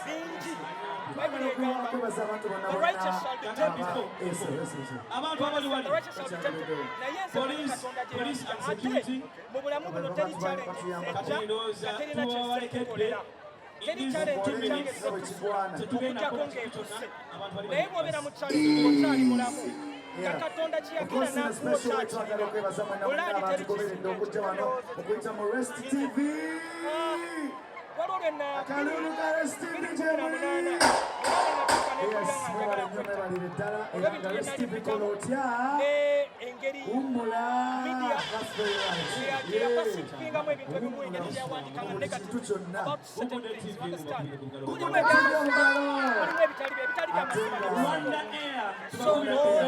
bingi Bible egamba the righteous shall be tempted abantu abali the righteous shall be tempted naye nze Katonda gye ate mu bulamu buno teri challenge katerina kyekukolera teri challenge kyange okujjako ng'ekuse naye bw'obeera mu challenge okyali mulamu nga Katonda kiyakira n'akuwokyakirira oladi teri waliwo engeri media yeyapasifingamu ebintu ebimu engeri gyawandikanga negative about certain things, you understand? Mulimu ebitali byamasimaliro so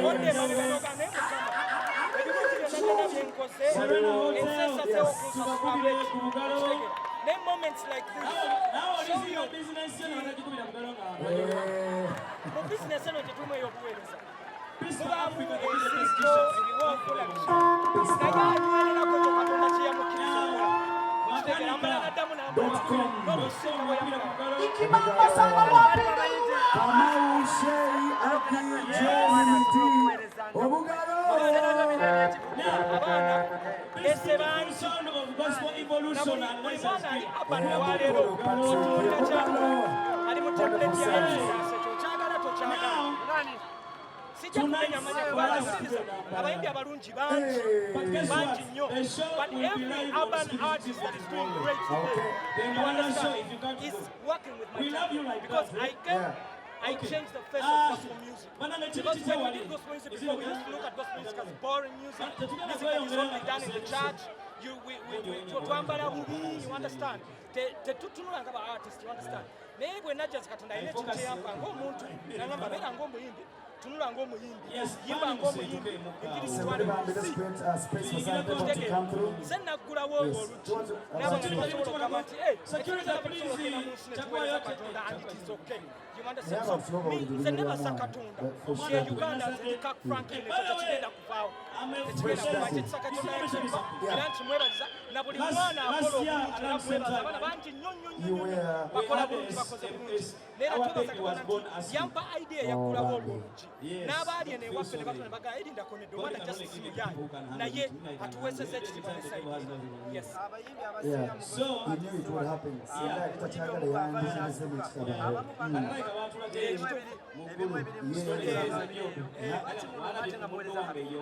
onde emabeganoga naye mukama ebintu byonna byenkoze ensesasewo kususuabe Then moments like this show you business eno tetume y'okuweereza kubaamu ebisiriko ebiwoofu nayeanywererako Katonda kye yamukkiriza okukola kitegera amala n'addamu n'obusinga bwe abaana ese bangi buli mwana ali abana waleero otuulira kyako ali mu template ya yesu tokyagala tokyagala sijja kumenya amanya kubawuliriza abayimbi abalungi bangi nnyo but every urban artist that is doing great today you understand is working with my time because I changed the face of gospel music. Because when we did gospel music before, we used to look at gospel music as boring music. Music that is only done in the church. You understand? Tetutunula ngaba artist, you understand? Naye bwe najja Katonda ayina ekintu kyeyampa ng'omuntu n'agamba beera ng'omuyimbi tunula ng'omuyimbi yimba ng'omuyimbi engiri sitwale nze naggulawo oluggi n'abantu basobola okugamba nti ekisobola okugenda mu nsi ne tuweereza Katonda and it is okay. You understand? So nze nebasa Katonda ye Uganda nzirika Frankline ekyo tekigenda kuvaawo tekigenda kuvaawo ekisa Katonda yakimpa era nkimwebaza na buli mwana akola obulungi era mwebaza abaana bangi nnyo bakola bulungi bakoze bulungi neera twebaza Katonda nti yampa idea yaggulawo olulungi n'abaali eno ewaffe ne batona bagala erindako nedde omwana justice muyayi naye atuweeseza ekitiibwa ne sayidi yes So I knew it would happen.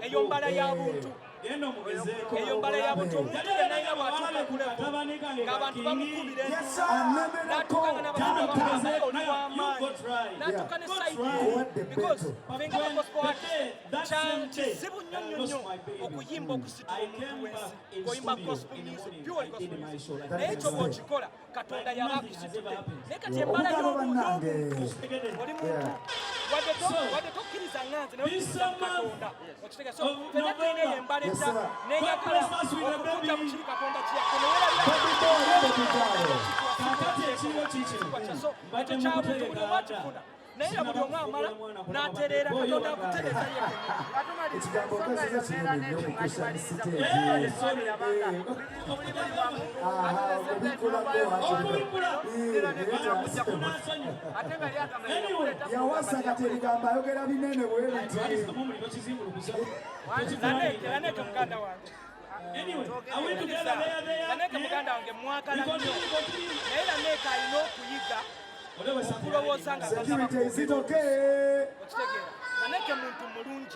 eyo mbala y'abuntu eyo mbala y'abuntu omuntu yenna alina bw'atuuka kulevo ng'abantu bamukubira n'atuukanga n'abafuga bamugaza oli w'amaanyi n'atuuka ne sayidi because fenga bagospel artist kizibu nnyo okuyimba okusitula omuntu w'ensi ng'oyimba gospel music pure gospel music naye ekyo bw'okikola Katonda yaba akusitudde naye kati embala y'obuntu oli muntu wadde tokkiriza nganze naye okiriza Katonda okitegeera so fenna tulina eyo embala edda n'eyagala okutuuka mu kiri Katonda so ekyo kyabuntu buli omu akifuna naye buli omu amala n'atereera Katonda akutereeza yawasa katerigamba ayogera binene bwe biti Lanek muganda wange Lanek muganda wange mwagala nnyo naye Lanek alina okuyiga okulowooza nga okitegeera Lanek muntu mulungi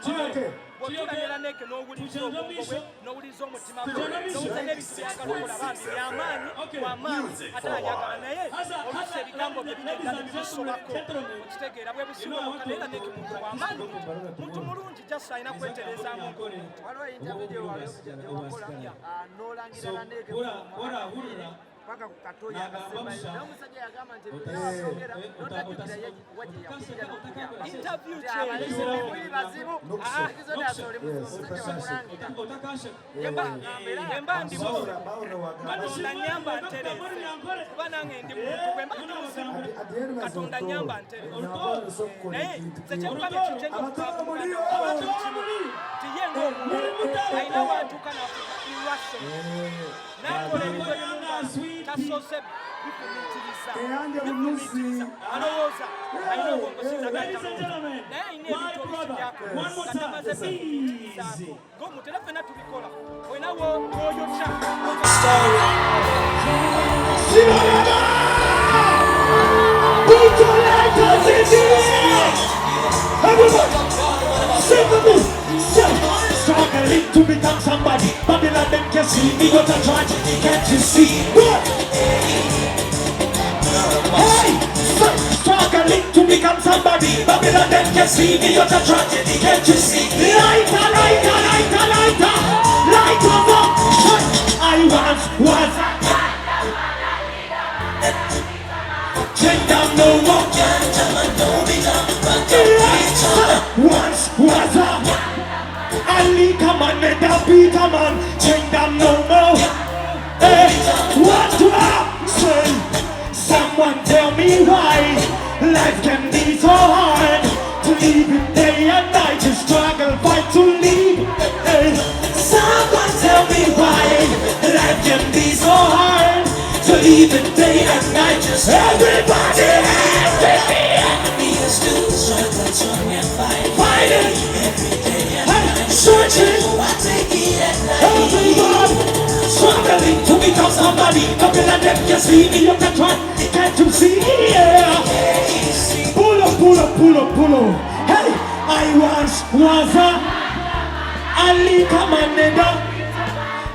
bw'otulabye Lanek n'owuliriza obwongo bwe n'owuliriza omutima gwe n'owuliriza n'ebintu byagala okola bambi by'amaanyi w'amaanyi ate ayagala naye oluusi ebigambo bye bigenda bisobako okitegeera bwe busiboka naye Lanek muntu w'amaanyi muntu mulungi just alina kwetereezaamu ng'omuntu n'olangira Lanek paka kukatoya akasema n'omusajja yagamba nti n'abasongera n'otajjukira wajje yakuja interview kye bazibu kizo dasole musajja wamulangira emba ndi muzibu Katonda nyamba ntereze kuba nange ndi muntu bwe mba ndi muzibu Katonda nyamba ntereze naye sekyebukabe kikyenga okukakumulira abantu kimu tiyenga omuntu ayina wantuka n'afuka irrational nakola ebintu ebimu byasoose bifumiitiriza eyange bunusi alowooza alina obwongosinza gatalunaye alina ebintu ebisibyako gatamaze bifumiitiriza ng'omutere ffenna tubikola olina w'oyota Put your lighters in the air! Everybody, sing with me! Struggling to become somebody. Babylon them can see me, but a tragedy, can't you see? What? Hey! Struggling to become somebody. Babylon them can see me, but a tragedy, can't you see? Lighter, lighter, lighter, lighter! Lighter up! I once was down no more. Once was a Ali come on, let that beat a man. Chain down no more. Hey, what do I say? Someone tell me why life can be so hard. To live it day and night, to struggle, fight to live. Hey, someone tell me why life can be so hard. To live it day and night, just everybody is still struggling and fighting every day and night, searching for what they eat at night. Everybody struggling to become somebody. Couple of them can see me, you can try, can't you see? Yeah. Pull up, pull up, pull up, pull up. Hey, I once was a Ali commander.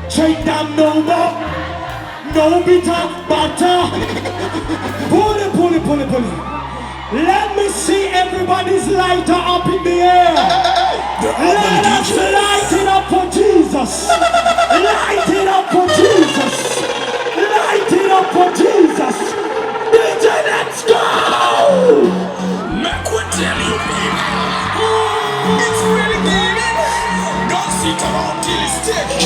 Chain down no more. No bitter butter. Pull it, pull it, pull it, pull it. Let me see everybody's lighter up in the air. Let us light it up for Jesus. Light it up for Jesus. Light it up for Jesus. DJ, let's go. Mac would tell you, baby. It's really gaming. Don't sit around till it's taken.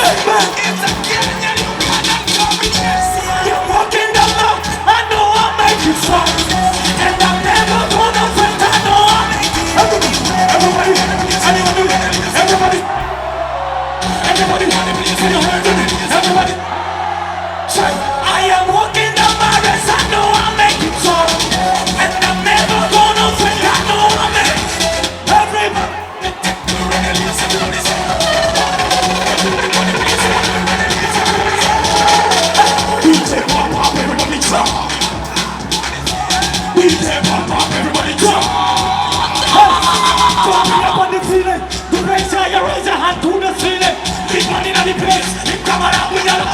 It's a Kenyan Uganda coming. You're walking down now, I know I'll make you strong. And I'm never gonna quit, I know I'll make it. Everybody, everybody, everybody, I am walking down my race, I know I'll make it strong. And I'm never gonna quit, I know I'll make it. Everybody. We say pop up, everybody drop. Pop it up on the feeling. The pressure, you raise your hand to the ceiling. Big money in the place. Big camera, we are.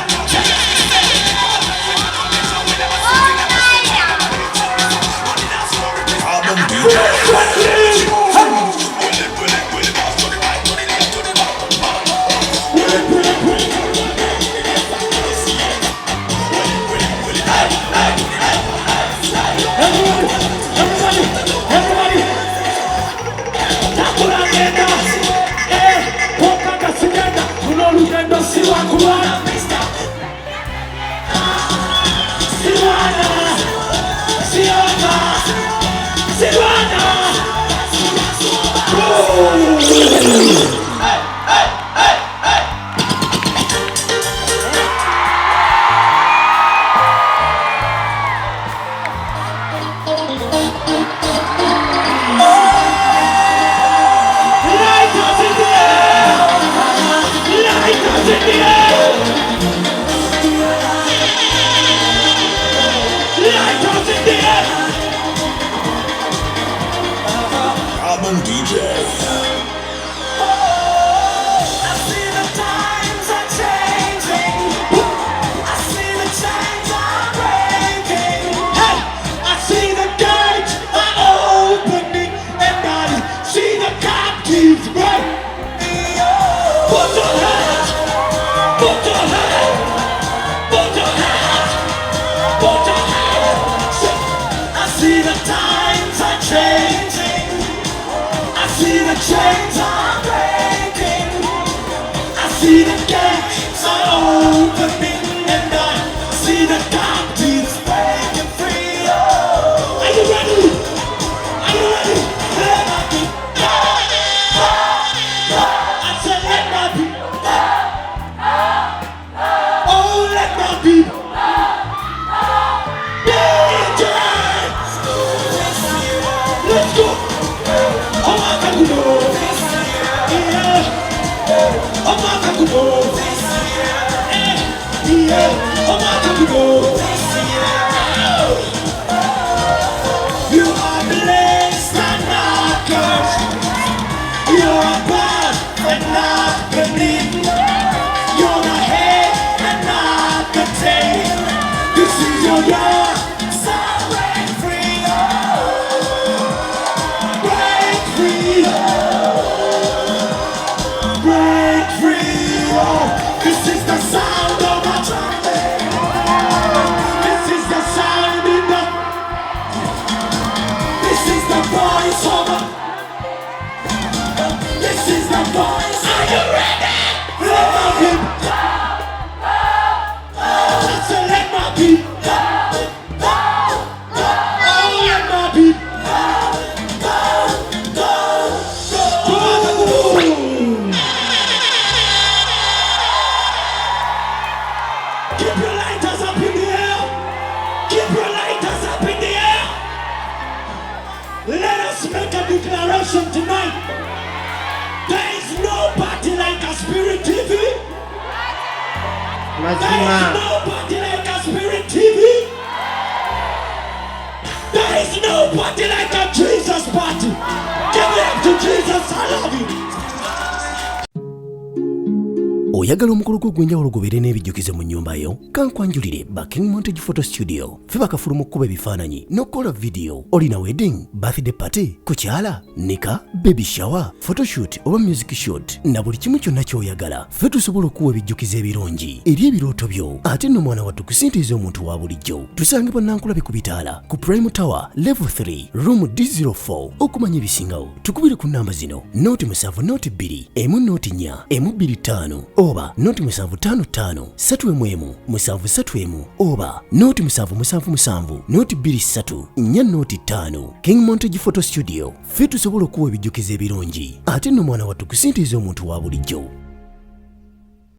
year, omwaka guno. You are blessed and not cursed. You are above and not beneath. You're the head and not the tail. This is your year. So break free. Break free. Break free. This is the sound of a trumpet. This is the sound in the. This is the voice of a. This is the voice. Are you ready? Let my people. Let my people. Oh, let my people. Keep your lighters up in the air. Keep your lighters up in the air. Let us make a declaration tonight. There is no party like a Spirit TV. There is no party like a Spirit TV. There is no party like a Jesus party. Give it up to Jesus. I love you. Oyagala omukolo gw'enjawulo gubeere n'ebijjukize mu nnyumba yo kankwanjulire King Montage Photo Studio ffe bakafulu mu kkuba ebifaananyi n'okukola video. Olina wedding, birthday party, kukyala, nika, baby shower, photoshoot oba music shoot na buli kimu kyonna ky'oyagala ffe tusobola okuwa ebijjukize ebirungi eri ebirooto byo ate nno mwana wattu kusintiiza omuntu wa bulijjo. Tusangibwa Nankulabe ku Bitaala ku Prime Tower Level 3 Room D04. Okumanya ebisingawo tukubire ku namba zino: noti 7 noti 2 emu noti 4 emu 25 oba noti 755 3 731 oba noti 777 noti 23 4 noti 5. King Montage Photo Studio ffe tusobola okuwa ebijjukize ebirungi ate nno mwana wattu kusintiiza omuntu wa bulijjo.